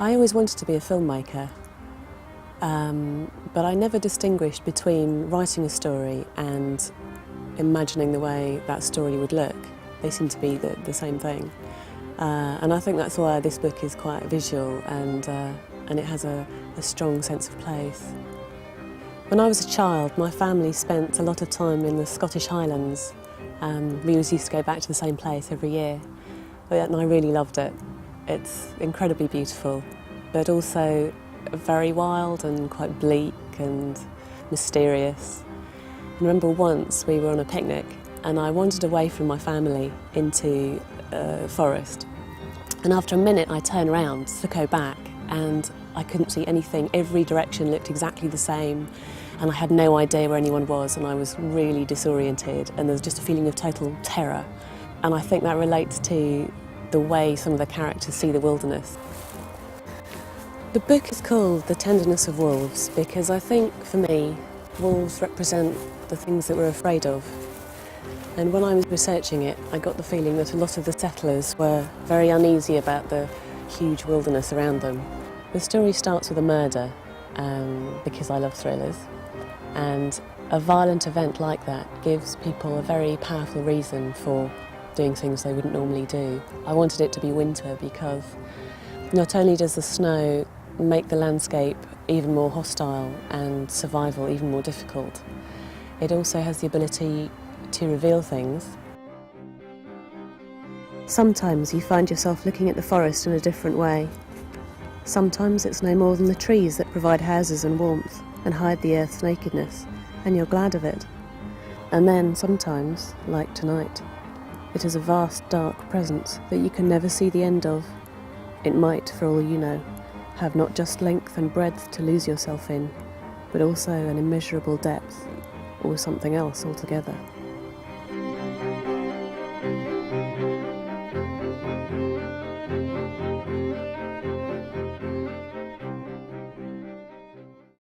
I always wanted to be a filmmaker, but I never distinguished between writing a story and imagining the way that story would look. They seem to be the same thing. And I think that's why this book is quite visual and it has a strong sense of place. When I was a child, my family spent a lot of time in the Scottish Highlands. We always used to go back to the same place every year, and I really loved it. It's incredibly beautiful, but also very wild and quite bleak and mysterious. I remember once we were on a picnic and I wandered away from my family into a forest. And after a minute I turned around to go back and I couldn't see anything. Every direction looked exactly the same and I had no idea where anyone was, and I was really disoriented and there was just a feeling of total terror. And I think that relates to the way some of the characters see the wilderness. The book is called The Tenderness of Wolves because I think, for me, wolves represent the things that we're afraid of. And when I was researching it, I got the feeling that a lot of the settlers were very uneasy about the huge wilderness around them. The story starts with a murder, because I love thrillers, and a violent event like that gives people a very powerful reason for doing things they wouldn't normally do. I wanted it to be winter because not only does the snow make the landscape even more hostile and survival even more difficult, it also has the ability to reveal things. Sometimes you find yourself looking at the forest in a different way. Sometimes it's no more than the trees that provide houses and warmth and hide the earth's nakedness, and you're glad of it. And then sometimes, like tonight, it is a vast dark presence that you can never see the end of. It might, for all you know, have not just length and breadth to lose yourself in, but also an immeasurable depth, or something else altogether.